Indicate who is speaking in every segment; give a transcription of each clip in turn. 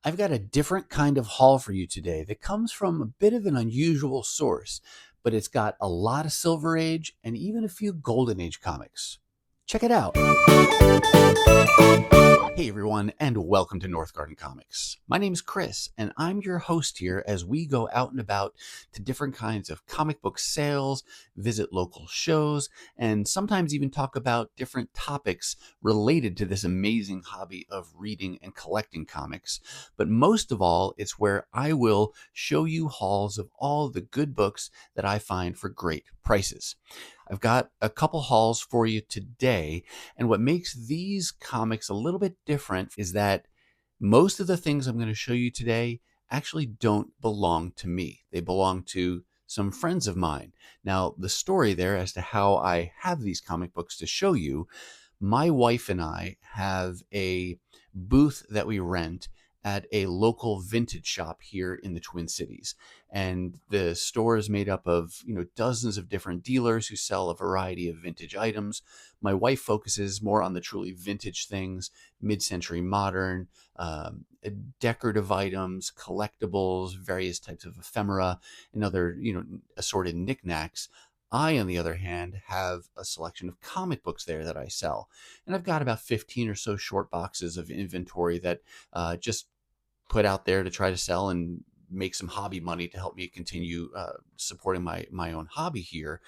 Speaker 1: I've got a different kind of haul for you today that comes from a bit of an unusual source, but it's got a lot of Silver Age and even a few Golden Age comics. Check it out. Hey everyone, and welcome to Northgarden Comics. My name is Chris, and I'm your host here as we go out and about to different kinds of comic book sales, visit local shows, and sometimes even talk about different topics related to this amazing hobby of reading and collecting comics. But most of all, it's where I will show you hauls of all the good books that I find for great prices. I've got a couple hauls for you today, and what makes these comics a little bit different is that most of the things I'm going to show you today actually don't belong to me. They belong to some friends of mine. Now, the story there as to how I have these comic books to show you, my wife and I have a booth that we rent at a local vintage shop here in the Twin Cities. And the store is made up of, dozens of different dealers who sell a variety of vintage items. My wife focuses more on the truly vintage things, mid-century modern, decorative items, collectibles, various types of ephemera, and other, assorted knickknacks. I, on the other hand, have a selection of comic books there that I sell. And I've got about 15 or so short boxes of inventory that just put out there to try to sell and make some hobby money to help me continue supporting my own hobby here.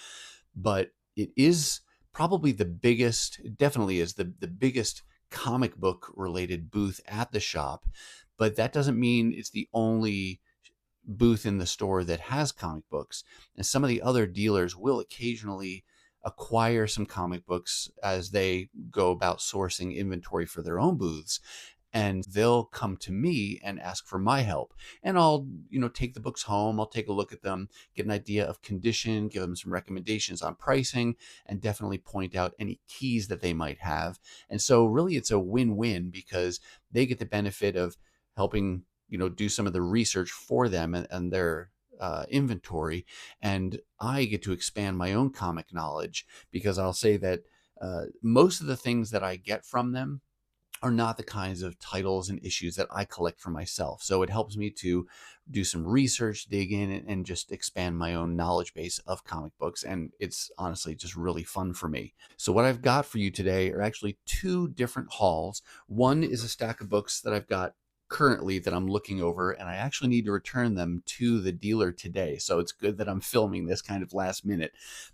Speaker 1: But it is probably the biggest, it definitely is the biggest comic book related booth at the shop. But that doesn't mean it's the only booth in the store that has comic books. And some of the other dealers will occasionally acquire some comic books as they go about sourcing inventory for their own booths, and they'll come to me and ask for my help. And I'll, take the books home, I'll take a look at them, get an idea of condition, give them some recommendations on pricing, and definitely point out any keys that they might have. And so really it's a win-win because they get the benefit of helping, do some of the research for them and their inventory. And I get to expand my own comic knowledge because I'll say that most of the things that I get from them are not the kinds of titles and issues that I collect for myself. So it helps me to do some research, dig in, and just expand my own knowledge base of comic books. And it's honestly just really fun for me. So what I've got for you today are actually two different hauls. One is a stack of books that I've got currently that I'm looking over, and I actually need to return them to the dealer today. So it's good that I'm filming this kind of last minute,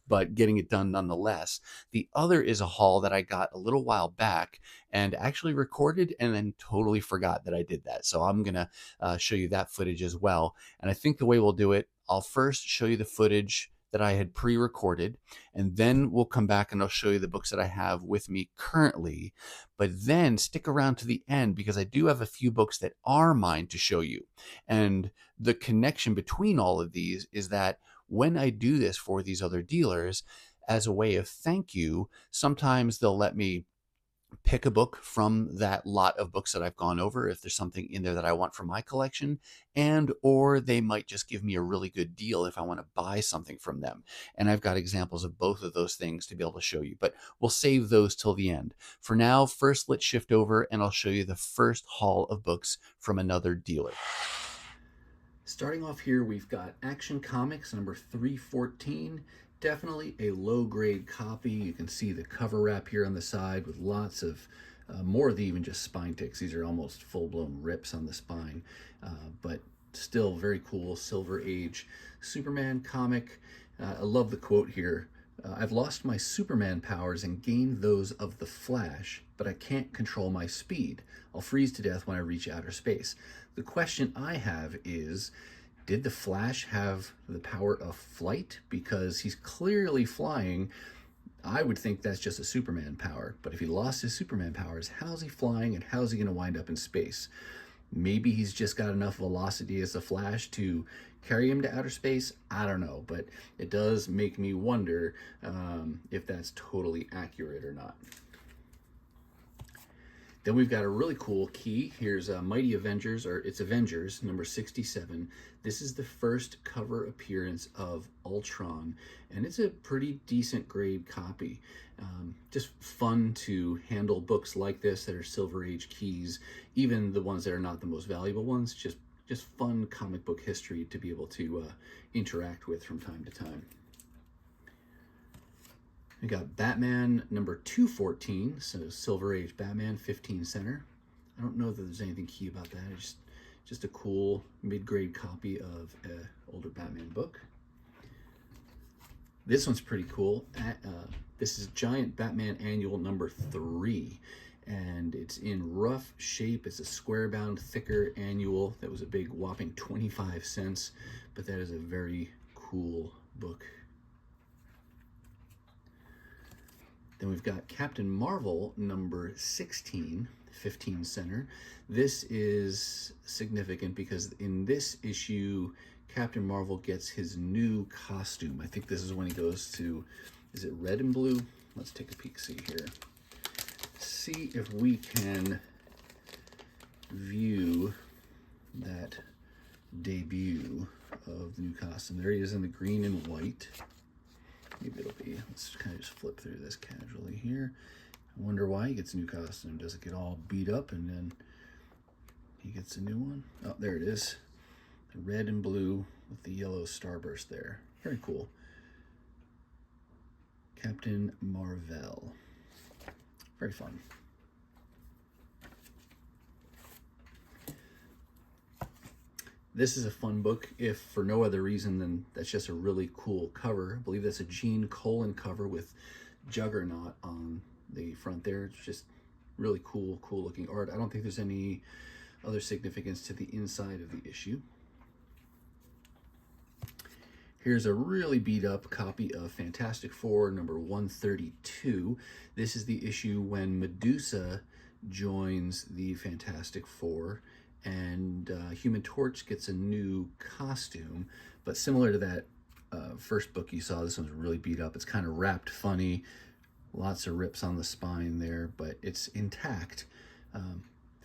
Speaker 1: but getting it done nonetheless. The other is a haul that I got a little while back and actually recorded and then totally forgot that I did that. So I'm going to show you that footage as well. And I think the way we'll do it, I'll first show you the footage that I had pre-recorded, and then we'll come back and I'll show you the books that I have with me currently. But then stick around to the end because I do have a few books that are mine to show you. And the connection between all of these is that when I do this for these other dealers, as a way of thank you, sometimes they'll let me pick a book from that lot of books that I've gone over if there's something in there that I want for my collection, and or they might just give me a really good deal if I want to buy something from them. And I've got examples of both of those things to be able to show you, but we'll save those till the end. For now, first let's shift over and I'll show you the first haul of books from another dealer. Starting off here, we've got Action Comics number 314. Definitely a low-grade copy. You can see the cover wrap here on the side with lots of more than even just spine ticks. These are almost full-blown rips on the spine, but still very cool Silver Age Superman comic. I love the quote here. I've lost my Superman powers and gained those of the Flash, but I can't control my speed. I'll freeze to death when I reach outer space. The question I have is, did the Flash have the power of flight? Because he's clearly flying. I would think that's just a Superman power. But if he lost his Superman powers, how's he flying and how's he going to wind up in space? Maybe he's just got enough velocity as the Flash to carry him to outer space. I don't know, but it does make me wonder if that's totally accurate or not. Then we've got a really cool key. Here's Mighty Avengers, or it's Avengers, number 67. This is the first cover appearance of Ultron, and it's a pretty decent grade copy. Just fun to handle books like this that are Silver Age keys, even the ones that are not the most valuable ones. Just fun comic book history to be able to interact with from time to time. We got Batman number 214, so Silver Age Batman, 15 center. I don't know that there's anything key about that. It's just a cool mid-grade copy of an older Batman book. This one's pretty cool. This is Giant Batman Annual number 3, and it's in rough shape. It's a square-bound, thicker annual that was a big whopping 25 cents, but that is a very cool book. Then we've got Captain Marvel number 16, 15 center. This is significant because in this issue, Captain Marvel gets his new costume. I think this is when he goes to, is it red and blue? Let's take a peek, see here. See if we can view that debut of the new costume. There he is in the green and white. Maybe it'll be, let's kind of just flip through this casually here. I wonder why he gets a new costume. Does it get all beat up and then he gets a new one? Oh, there it is. The red and blue with the yellow starburst there. Very cool. Captain Marvel. Very fun. This is a fun book, if for no other reason than that's just a really cool cover. I believe that's a Gene Colan cover with Juggernaut on the front there. It's just really cool looking art. I don't think there's any other significance to the inside of the issue. Here's a really beat up copy of Fantastic Four number 132. This is the issue when Medusa joins the Fantastic Four, and Human Torch gets a new costume, but similar to that first book you saw, this one's really beat up. It's kind of wrapped funny, lots of rips on the spine there, but it's intact.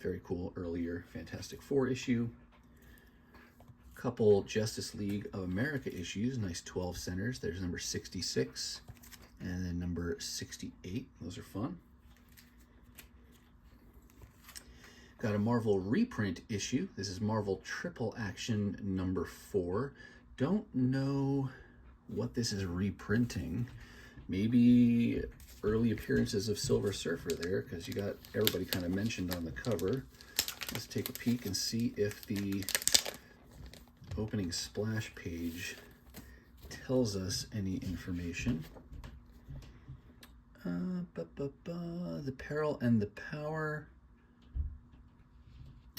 Speaker 1: Very cool earlier Fantastic Four issue. Couple Justice League of America issues, nice 12 centers. There's number 66 and then number 68. Those are fun. Got a Marvel reprint issue. This is Marvel Triple Action number 4. Don't know what this is reprinting. Maybe early appearances of Silver Surfer there, because you got everybody kind of mentioned on the cover. Let's take a peek and see if the opening splash page tells us any information. The Peril and the Power.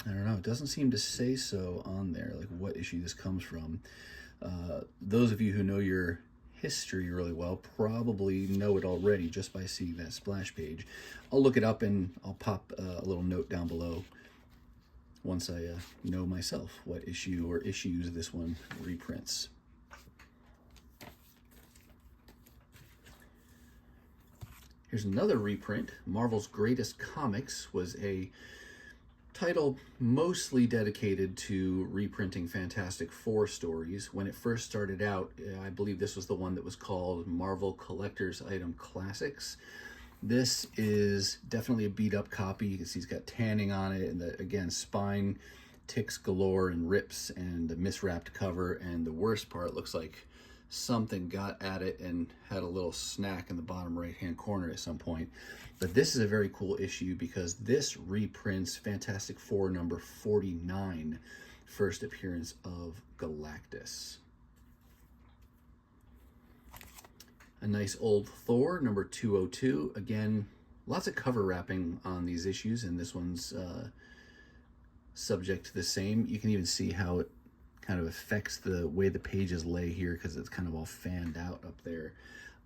Speaker 1: I don't know, it doesn't seem to say so on there, like what issue this comes from. Those of you who know your history really well probably know it already just by seeing that splash page. I'll look it up and I'll pop a little note down below once I know myself what issue or issues this one reprints. Here's another reprint. Marvel's Greatest Comics was a title mostly dedicated to reprinting Fantastic Four stories. When it first started out, I believe this was the one that was called Marvel Collector's Item Classics. This is definitely a beat up copy. You can see it's got tanning on it, and again, spine ticks galore and rips and a miswrapped cover, and the worst part looks like something got at it and had a little snack in the bottom right hand corner at some point. But this is a very cool issue because this reprints Fantastic Four number 49, first appearance of Galactus. A nice old Thor number 202. Again, lots of cover wrapping on these issues, and this one's subject to the same. You can even see how it kind of affects the way the pages lay here because it's kind of all fanned out up there.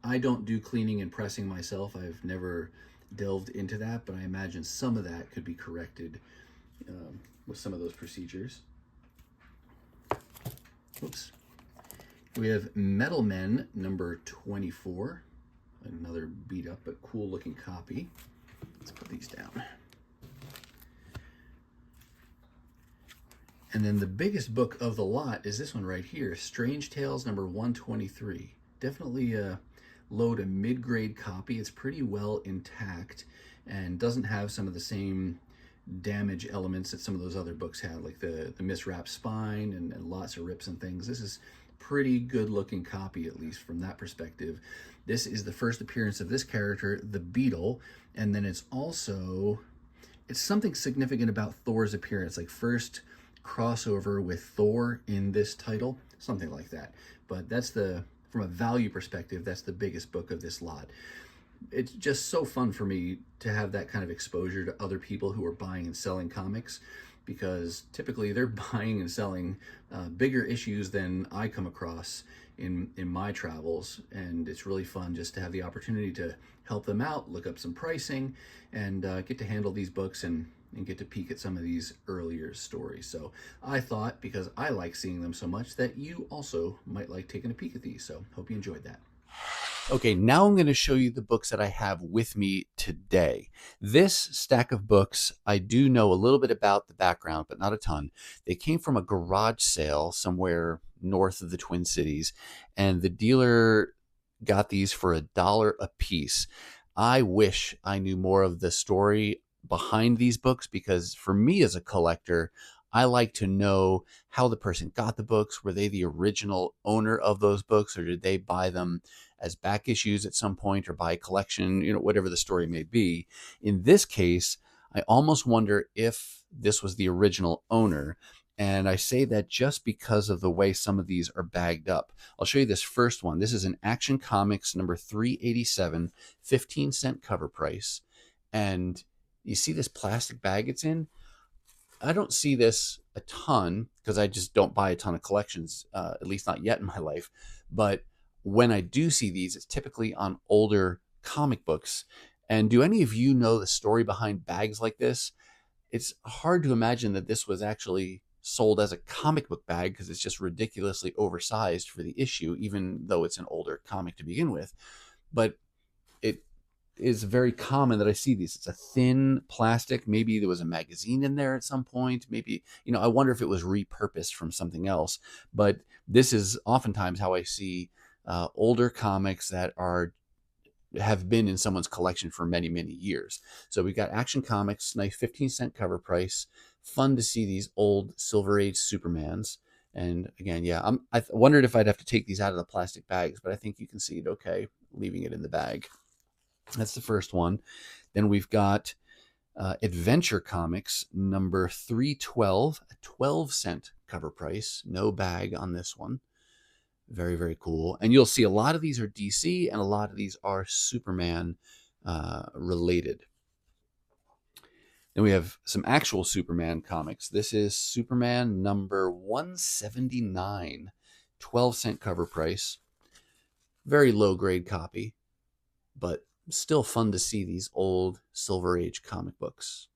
Speaker 1: I don't do cleaning and pressing myself. I've never delved into that, but I imagine some of that could be corrected with some of those procedures. Oops. We have Metal Men number 24. Another beat up but cool looking copy. Let's put these down. And then the biggest book of the lot is this one right here, Strange Tales number 123. Definitely a low to mid-grade copy. It's pretty well intact and doesn't have some of the same damage elements that some of those other books had, like the miswrapped spine and lots of rips and things. This is pretty good looking copy, at least from that perspective. This is the first appearance of this character, the Beetle, and then it's something significant about Thor's appearance, like first crossover with Thor in this title, something like that. But from a value perspective, that's the biggest book of this lot. It's just so fun for me to have that kind of exposure to other people who are buying and selling comics, because typically they're buying and selling bigger issues than I come across in my travels, and it's really fun just to have the opportunity to help them out, look up some pricing, and get to handle these books and get to peek at some of these earlier stories. So I thought, because I like seeing them so much, that you also might like taking a peek at these. So hope you enjoyed that. Okay, now I'm going to show you the books that I have with me today. This stack of books, I do know a little bit about the background, but not a ton. They came from a garage sale somewhere north of the Twin Cities, and the dealer got these for $1 a piece. I wish I knew more of the story behind these books, because for me as a collector, I like to know how the person got the books. Were they the original owner of those books, or did they buy them as back issues at some point, or buy a collection, whatever the story may be. In this case, I almost wonder if this was the original owner. And I say that just because of the way some of these are bagged up. I'll show you this first one. This is an Action Comics number 387, 15-cent cover price. And you see this plastic bag it's in? I don't see this a ton because I just don't buy a ton of collections, at least not yet in my life. But when I do see these, it's typically on older comic books. And do any of you know the story behind bags like this? It's hard to imagine that this was actually sold as a comic book bag, because it's just ridiculously oversized for the issue, even though it's an older comic to begin with. But it is very common that I see these. It's a thin plastic. Maybe there was a magazine in there at some point. Maybe, I wonder if it was repurposed from something else. But this is oftentimes how I see older comics that have been in someone's collection for many, many years. So we've got Action Comics, nice 15-cent cover price. Fun to see these old Silver Age Supermans. And again, yeah, I wondered if I'd have to take these out of the plastic bags, but I think you can see it okay, leaving it in the bag. That's the first one. Then we've got Adventure Comics number 312, a 12-cent cover price. No bag on this one. Very, very cool. And you'll see a lot of these are DC and a lot of these are Superman related. Then we have some actual Superman comics. This is Superman number 179, 12-cent cover price. Very low grade copy, but still fun to see these old Silver Age comic books.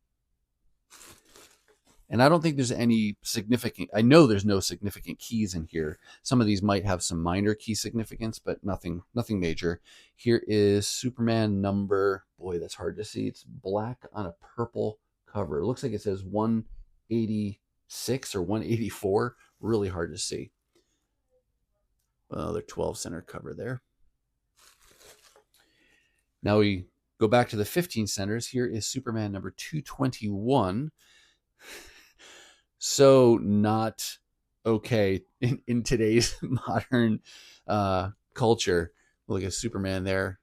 Speaker 1: And I don't think there's any significant, I know there's no significant keys in here. Some of these might have some minor key significance, but nothing major. Here is Superman number, boy, that's hard to see. It's black on a purple cover. It looks like it says 186 or 184. Really hard to see. Another 12-center cover there. Now we go back to the 15 centers. Here is Superman number 221. So not okay in today's modern culture. Look at Superman there,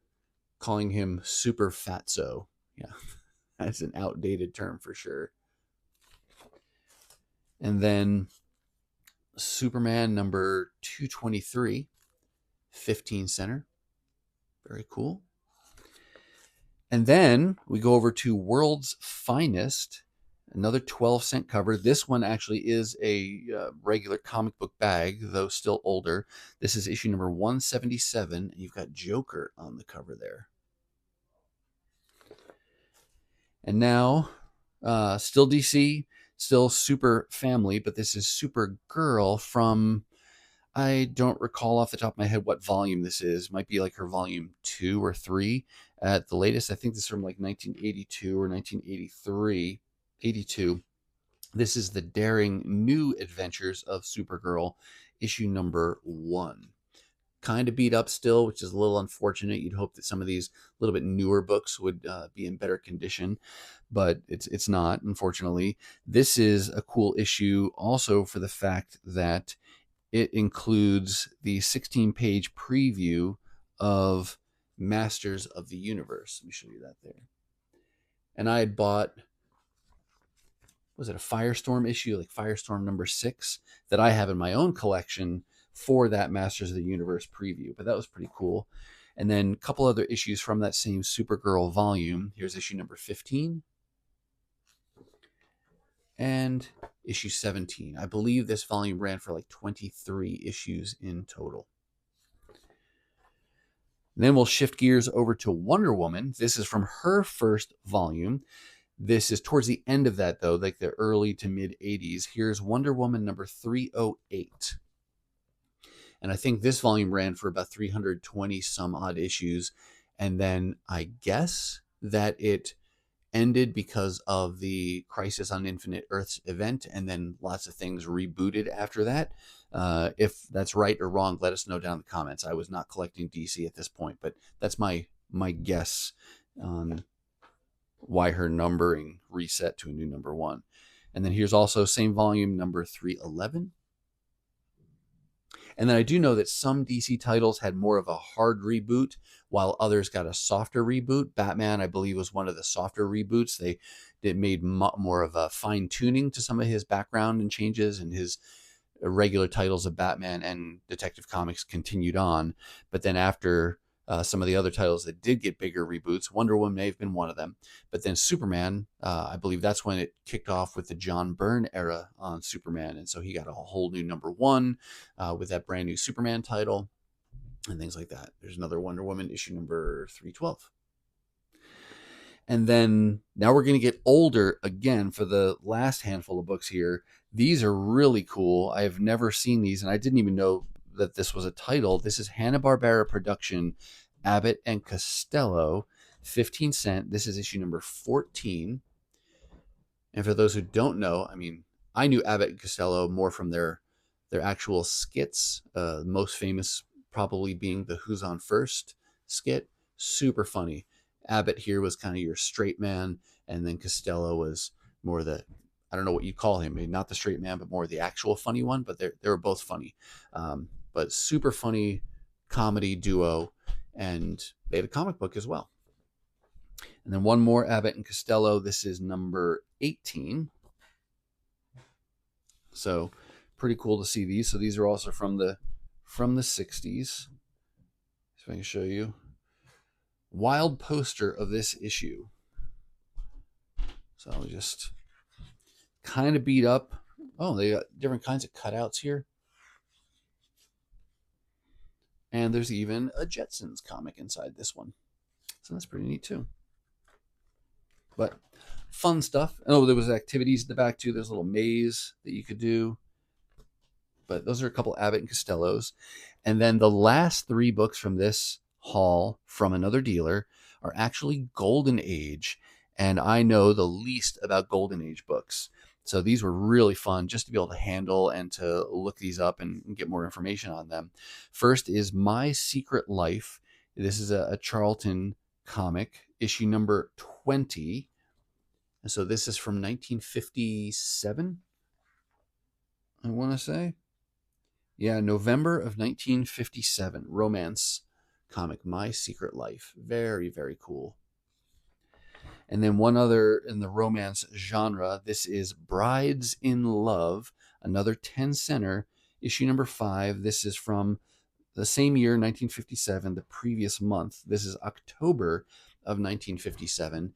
Speaker 1: calling him Super Fatso. Yeah, that's an outdated term for sure. And then Superman number 223, 15 center. Very cool. And then we go over to World's Finest, another 12-cent cover. This one actually is a regular comic book bag, though still older. This is issue number 177, and you've got Joker on the cover there. And now, still DC, still Super Family, but this is Supergirl from, I don't recall off the top of my head what volume this is. Might be like her volume 2 or 3 at the latest. I think this is from like 1982 or 1983. 82. This is the Daring New Adventures of Supergirl, issue number 1. Kind of beat up still, which is a little unfortunate. You'd hope that some of these little bit newer books would be in better condition, but it's not, unfortunately. This is a cool issue also for the fact that it includes the 16-page preview of Masters of the Universe. Let me show you that there. And I had bought, was it a Firestorm issue, like Firestorm number 6, that I have in my own collection for that Masters of the Universe preview. But that was pretty cool. And then a couple other issues from that same Supergirl volume. Here's issue number 15 and issue 17. I believe this volume ran for like 23 issues in total. Then we'll shift gears over to Wonder Woman. This is from her first volume. This is towards the end of that, though, like the early to mid 80s. Here's Wonder Woman number 308. And I think this volume ran for about 320 some odd issues. And then I guess that it ended because of the Crisis on Infinite Earths event, and then lots of things rebooted after that. If that's right or wrong, let us know down in the comments. I was not collecting DC at this point, but that's my guess on why her numbering reset to a new number 1. And then here's also same volume, number 311. And then I do know that some DC titles had more of a hard reboot, while others got a softer reboot. Batman, I believe, was one of the softer reboots. They made more of a fine tuning to some of his background and changes, and his regular titles of Batman and Detective Comics continued on. But then after some of the other titles that did get bigger reboots, Wonder Woman may have been one of them. But then Superman, I believe that's when it kicked off with the John Byrne era on Superman. And so he got a whole new number 1 with that brand new Superman title and things like that. There's another Wonder Woman issue number 312. And then now we're going to get older again for the last handful of books here. These are really cool. I have never seen these, and I didn't even know that this was a title. This is Hanna-Barbera production, Abbott and Costello, 15 cent. This is issue number 14. And for those who don't know, I mean, I knew Abbott and Costello more from their actual skits, most famous probably being the Who's on First skit. Super funny. Abbott here was kind of your straight man, and then Costello was more the, I don't know what you call him, maybe not the straight man, but more the actual funny one. But they were both funny, but super funny comedy duo, and they had a comic book as well. And then one more Abbott and Costello. This is number 18. So pretty cool to see these. So these are also from the 60s. If I can show you. Wild poster of this issue. So I'll just kind of beat up. Oh, they got different kinds of cutouts here. And there's even a Jetsons comic inside this one. So that's pretty neat too. But fun stuff. Oh, there was activities in the back too. There's a little maze that you could do. But those are a couple Abbott and Costellos. And then the last 3 books from this haul from another dealer are actually Golden Age. And I know the least about Golden Age books. So these were really fun just to be able to handle and to look these up and get more information on them. First is My Secret Life. This is a Charlton comic, issue number 20. And so this is from 1957, I want to say. Yeah, November of 1957. Romance comic, My Secret Life. Very, very cool. And then one other in the romance genre. This is Brides in Love, another 10-center, issue number 5. This is from the same year, 1957, the previous month. This is October of 1957.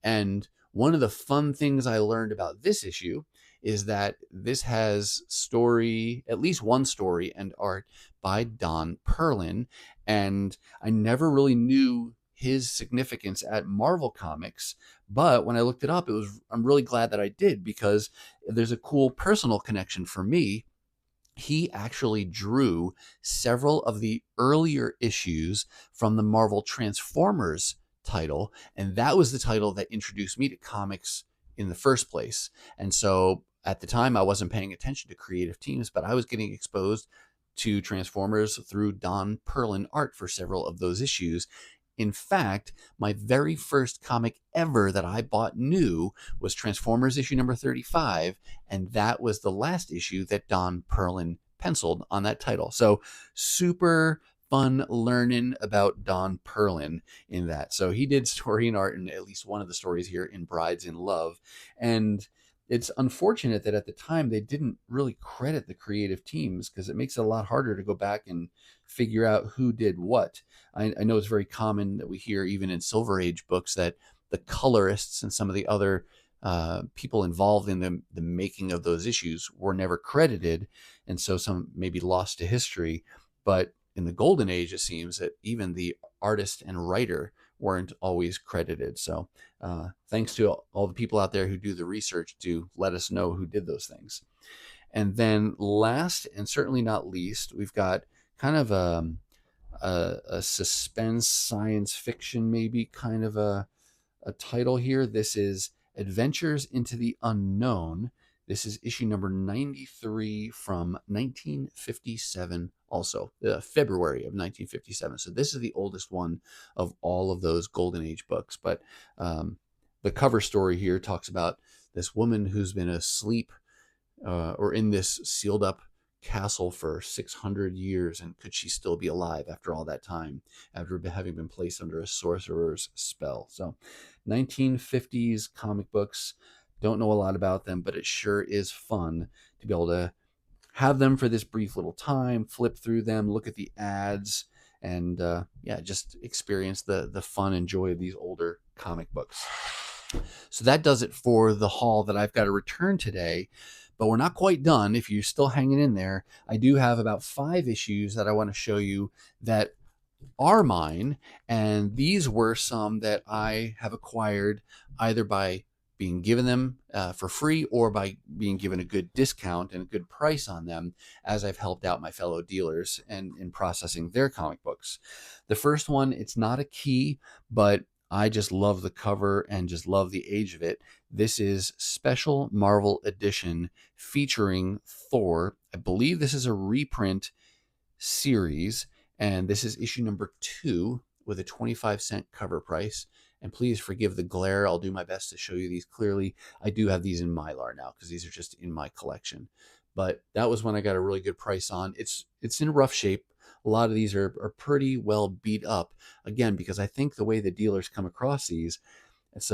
Speaker 1: And one of the fun things I learned about this issue is that this has story, at least one story and art by Don Perlin. And I never really knew his significance at Marvel Comics, but when I looked it up, I'm really glad that I did, because there's a cool personal connection for me. He actually drew several of the earlier issues from the Marvel Transformers title, and that was the title that introduced me to comics in the first place. And so At the time, I wasn't paying attention to creative teams, but I was getting exposed to Transformers through Don Perlin art for several of those issues. In fact, my very first comic ever that I bought new was Transformers issue number 35, and that was the last issue that Don Perlin penciled on that title. So super fun learning about Don Perlin in that. So he did story and art in at least one of the stories here in Brides in Love. And it's unfortunate that at the time they didn't really credit the creative teams, because it makes it a lot harder to go back and figure out who did what. I know it's very common that we hear even in Silver Age books that the colorists and some of the other people involved in the making of those issues were never credited, and so some may be lost to history. But in the Golden Age, it seems that even the artist and writer weren't always credited. So thanks to all the people out there who do the research to let us know who did those things. And then last and certainly not least, we've got kind of a suspense science fiction, maybe kind of a title here. This is Adventures into the Unknown. This is issue number 93 from 1957, also February of 1957. So this is the oldest one of all of those Golden Age books. But the cover story here talks about this woman who's been asleep or in this sealed up castle for 600 years, and could she still be alive after all that time, after having been placed under a sorcerer's spell? So 1950s comic books, don't know a lot about them, but it sure is fun to be able to have them for this brief little time, flip through them, look at the ads, and just experience the fun and joy of these older comic books. So that does it for the haul that I've got to return today. But we're not quite done. If you're still hanging in there, I do have about 5 issues that I want to show you that are mine. And these were some that I have acquired either by being given them for free or by being given a good discount and a good price on them as I've helped out my fellow dealers and in processing their comic books. The first one, it's not a key, but I just love the cover and just love the age of it. This is Special Marvel Edition featuring Thor. I believe this is a reprint series, and this is issue number 2 with a 25-cent cover price. And please forgive the glare. I'll do my best to show you these clearly. I do have these in Mylar now because these are just in my collection. But that was when I got a really good price on. It's in rough shape. A lot of these are pretty well beat up, again, because I think the way the dealers come across these, it's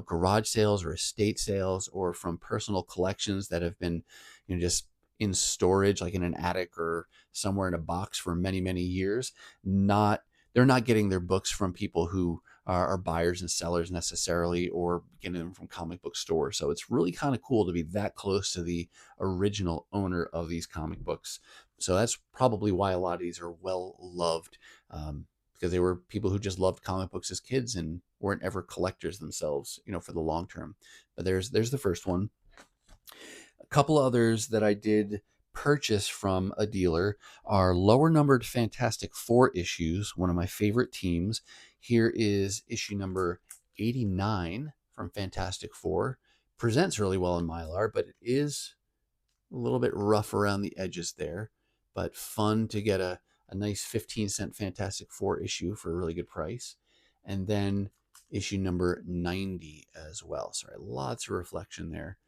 Speaker 1: garage sales or estate sales or from personal collections that have been just in storage, like in an attic or somewhere in a box for many, many years. They're not getting their books from people who are buyers and sellers necessarily, or getting them from comic book stores. So it's really kind of cool to be that close to the original owner of these comic books. So that's probably why a lot of these are well loved, because they were people who just loved comic books as kids and weren't ever collectors themselves, for the long term. But there's the first one. A couple others that I did purchase from a dealer are lower numbered Fantastic Four issues, one of my favorite teams. Here is issue number 89 from Fantastic Four. Presents really well in Mylar, but it is a little bit rough around the edges there, but fun to get a nice 15-cent Fantastic Four issue for a really good price. And then issue number 90 as well. Sorry, lots of reflection there.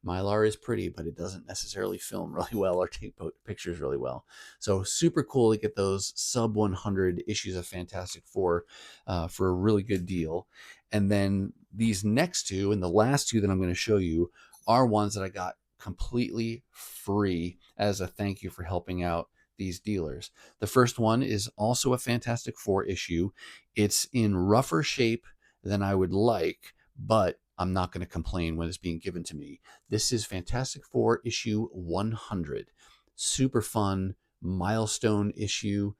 Speaker 1: Mylar is pretty, but it doesn't necessarily film really well or take pictures really well. So super cool to get those sub 100 issues of Fantastic Four for a really good deal. And then these next two and the last two that I'm going to show you are ones that I got completely free as a thank you for helping out these dealers. The first one is also a Fantastic Four issue. It's in rougher shape than I would like, but I'm not going to complain when it's being given to me. This is Fantastic Four issue 100. Super fun milestone issue.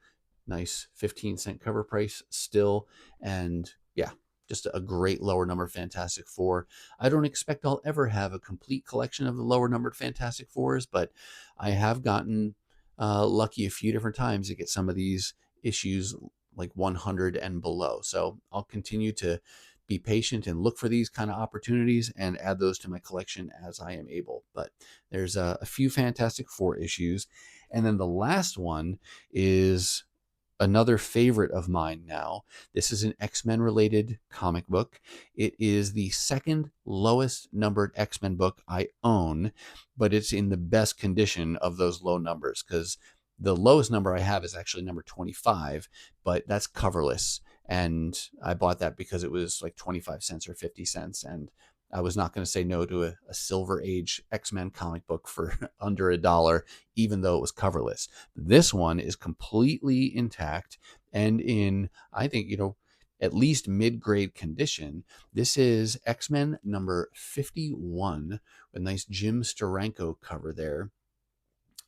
Speaker 1: Nice 15-cent cover price still. And yeah, just a great lower number Fantastic Four. I don't expect I'll ever have a complete collection of the lower numbered Fantastic Fours, but I have gotten lucky a few different times to get some of these issues like 100 and below. So I'll continue to be patient and look for these kind of opportunities and add those to my collection as I am able. But there's a few Fantastic Four issues. And then the last one is another favorite of mine now. This is an X-Men related comic book. It is the second lowest numbered X-Men book I own, but it's in the best condition of those low numbers, because the lowest number I have is actually number 25, but that's coverless. And I bought that because it was like 25 cents or 50 cents. And I was not going to say no to a Silver Age X-Men comic book for under $1, even though it was coverless. This one is completely intact and in, I think, at least mid-grade condition. This is X-Men number 51, a nice Jim Steranko cover there.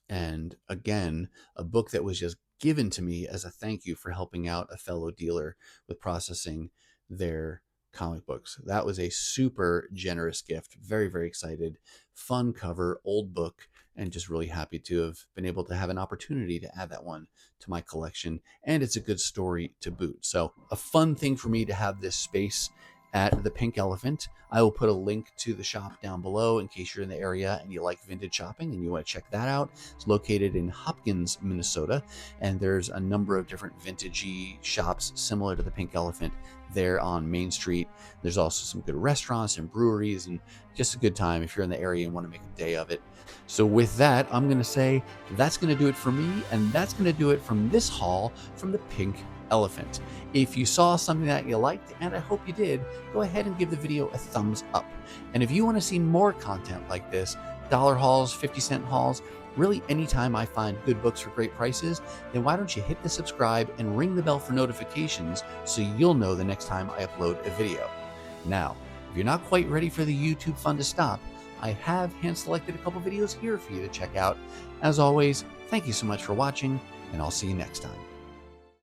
Speaker 1: And again, a book that was just given to me as a thank you for helping out a fellow dealer with processing their comic books. That was a super generous gift. Very, very excited. Fun cover, old book, and just really happy to have been able to have an opportunity to add that one to my collection. And it's a good story to boot. So a fun thing for me to have this space at the Pink Elephant. I will put a link to the shop down below in case you're in the area and you like vintage shopping and you want to check that out. It's located in Hopkins, Minnesota, and there's a number of different vintagey shops similar to the Pink Elephant there on Main Street. There's also some good restaurants and breweries, and just a good time if you're in the area and want to make a day of it. So with that, I'm going to say that's going to do it for me, and that's going to do it from this haul from the Pink Elephant. If you saw something that you liked, and I hope you did, go ahead and give the video a thumbs up. And if you want to see more content like this, dollar hauls, 50-cent hauls, really anytime I find good books for great prices, then why don't you hit the subscribe and ring the bell for notifications so you'll know the next time I upload a video. Now, if you're not quite ready for the YouTube fun to stop, I have hand-selected a couple videos here for you to check out. As always, thank you so much for watching, and I'll see you next time.